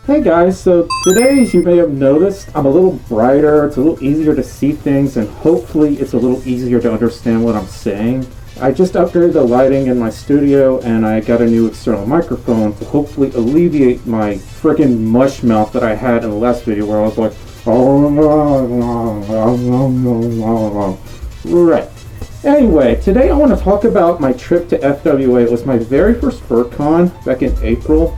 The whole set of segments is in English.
Hey guys, so today, as you may have noticed, I'm a little brighter, it's a little easier to see things, and hopefully it's a little easier to understand what I'm saying. I just upgraded the lighting in my studio, and I got a new external microphone to hopefully alleviate my freaking mush mouth that I had in the last video where I was like, right. Anyway, today I want to talk about my trip to FWA. It was my very first FurCon back in April.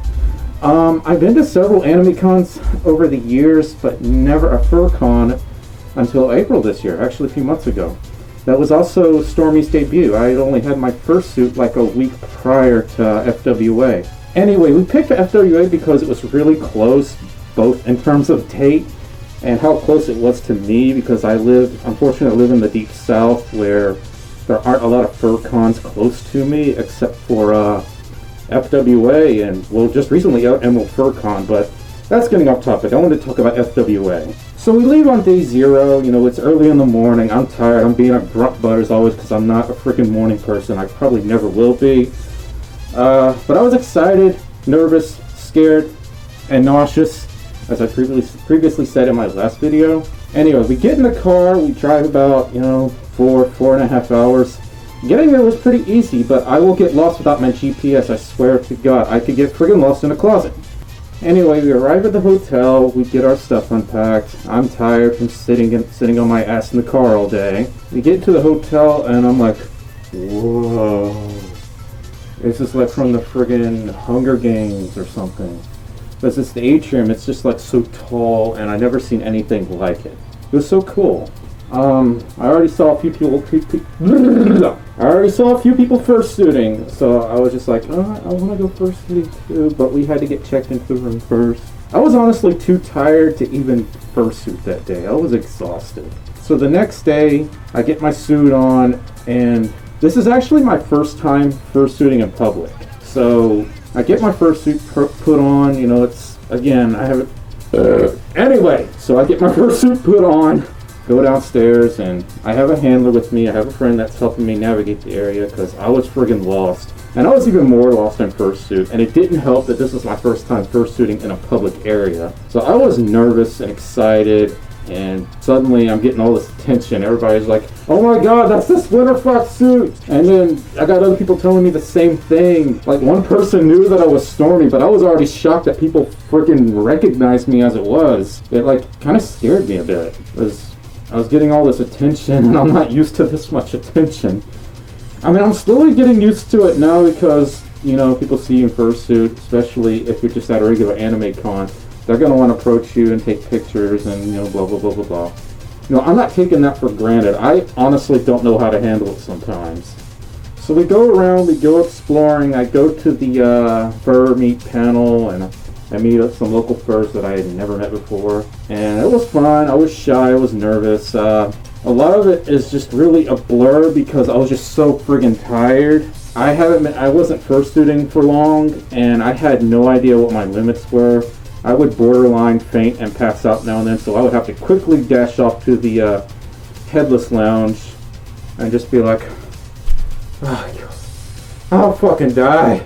I've been to several anime cons over the years, but never a FurCon until April this year, actually a few months ago. That was also Stormi's debut. I had only had my fursuit like a week prior to FWA. Anyway, we picked FWA because it was really close, both in terms of date and how close it was to me, because unfortunately I live in the deep south where there aren't a lot of FurCons close to me except for FWA and, well, just recently Emerald FurCon, but that's getting off topic. I wanted to talk about FWA. So we leave on day 0, it's early in the morning, I'm tired, I'm being a grunt butt as always because I'm not a freaking morning person, I probably never will be. But I was excited, nervous, scared, and nauseous, as I previously said in my last video. Anyway, we get in the car, we drive about, 4.5 hours. Getting there was pretty easy, but I will get lost without my GPS, I swear to God. I could get friggin' lost in a closet. Anyway, we arrive at the hotel, we get our stuff unpacked. I'm tired from sitting on my ass in the car all day. We get to the hotel and I'm like, whoa. This is like from the friggin' Hunger Games or something. There's this atrium, it's just like so tall and I've never seen anything like it. It was so cool. I already saw a few people fursuiting, so I was just like, I want to go fursuiting too, but we had to get checked into the room first. I was honestly too tired to even fursuit that day. I was exhausted. So the next day, I get my suit on, and this is actually my first time fursuiting in public. So I get my fursuit put on, it's, again, I have it. Anyway, so I get my fursuit put on, go downstairs, and I have a handler with me. I have a friend that's helping me navigate the area because I was friggin' lost. And I was even more lost in fursuit, and it didn't help that this was my first time fursuiting in a public area. So I was nervous and excited, and suddenly I'm getting all this attention. Everybody's like, oh my god, that's the Splinter Fox suit! And then I got other people telling me the same thing. Like, one person knew that I was Stormi, but I was already shocked that people freaking recognized me as it was. It kind of scared me a bit. I was getting all this attention, and I'm not used to this much attention. I mean, I'm slowly getting used to it now because, people see you in fursuit, especially if you're just at a regular anime con. They're going to want to approach you and take pictures and, blah, blah, blah, blah, blah. I'm not taking that for granted. I honestly don't know how to handle it sometimes. So we go around, we go exploring. I go to the fur meet panel, and I meet some local furs that I had never met before, and it was fun. I was shy, I was nervous. A lot of it is just really a blur because I was just so friggin' tired. I wasn't fursuiting for long, and I had no idea what my limits were. I would borderline faint and pass out now and then, so I would have to quickly dash off to the headless lounge and just be like, I'll fucking die.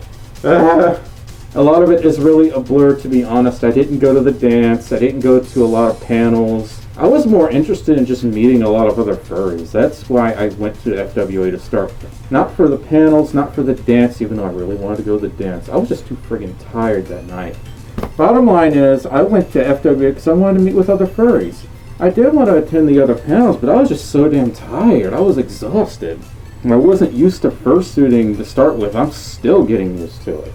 A lot of it is really a blur, to be honest. I didn't go to the dance. I didn't go to a lot of panels. I was more interested in just meeting a lot of other furries. That's why I went to FWA to start with. Not for the panels, not for the dance, even though I really wanted to go to the dance. I was just too friggin' tired that night. Bottom line is, I went to FWA because I wanted to meet with other furries. I did want to attend the other panels, but I was just so damn tired. I was exhausted. And I wasn't used to fursuiting to start with. I'm still getting used to it.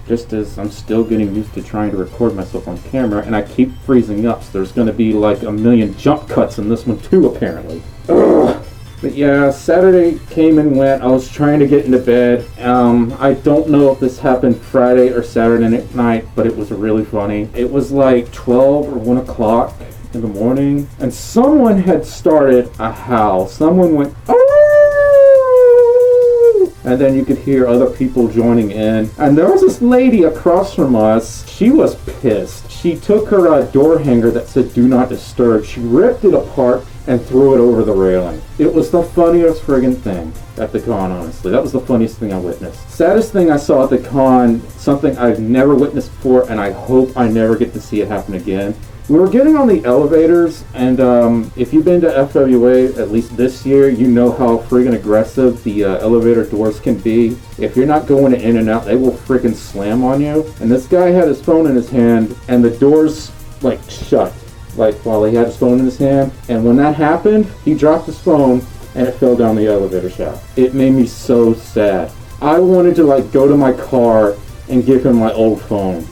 Just as I'm still getting used to trying to record myself on camera, and I keep freezing up, so there's going to be like a million jump cuts in this one too, apparently. Ugh. But yeah, Saturday came and went. I was trying to get into bed. I don't know if this happened Friday or Saturday night, but it was really funny. It was like 12 or 1 o'clock in the morning, and someone had started a howl. Someone went, oh! and then you could hear other people joining in. And there was this lady across from us. She was pissed. She took her door hanger that said "Do Not Disturb." She ripped it apart and threw it over the railing. It was the funniest friggin' thing at the con, honestly. That was the funniest thing I witnessed. Saddest thing I saw at the con, something I've never witnessed before, and I hope I never get to see it happen again. We were getting on the elevators, and if you've been to FWA at least this year, you know how friggin' aggressive the elevator doors can be. If you're not going in and out, they will friggin' slam on you. And this guy had his phone in his hand, and the doors, like, shut. Like, while he had his phone in his hand. And when that happened, he dropped his phone, and it fell down the elevator shaft. It made me so sad. I wanted to, like, go to my car and give him my old phone.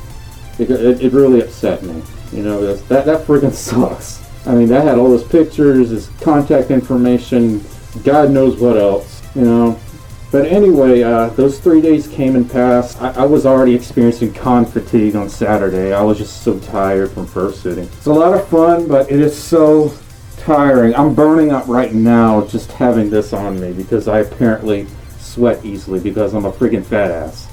Because it really upset me. You know, that friggin' sucks. I mean, that had all his pictures, his contact information, God knows what else, you know. But anyway, those 3 days came and passed. I was already experiencing con fatigue on Saturday. I was just so tired from fursuiting. It's a lot of fun, but it is so tiring. I'm burning up right now just having this on me because I apparently sweat easily because I'm a friggin' fat ass.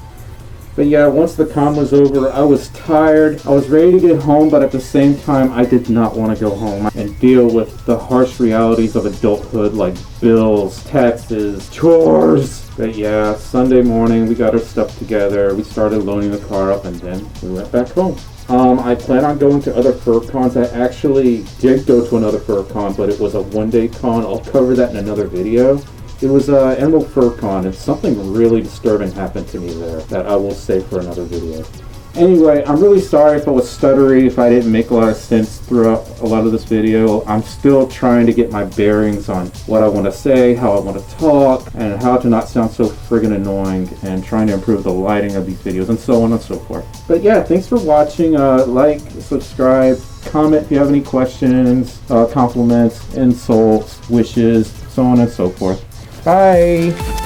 But yeah, once the con was over, I was tired. I was ready to get home, but at the same time, I did not want to go home and deal with the harsh realities of adulthood, like bills, taxes, chores. But yeah, Sunday morning, we got our stuff together. We started loading the car up, and then we went back home. I plan on going to other fur cons. I actually did go to another fur con, but it was a one-day con. I'll cover that in another video. It was Emerald Fur Con, and something really disturbing happened to me there that I will save for another video. Anyway, I'm really sorry if I was stuttery, if I didn't make a lot of sense throughout a lot of this video. I'm still trying to get my bearings on what I want to say, how I want to talk, and how to not sound so friggin' annoying, and trying to improve the lighting of these videos, and so on and so forth. But yeah, thanks for watching. Like, subscribe, comment if you have any questions, compliments, insults, wishes, so on and so forth. Bye!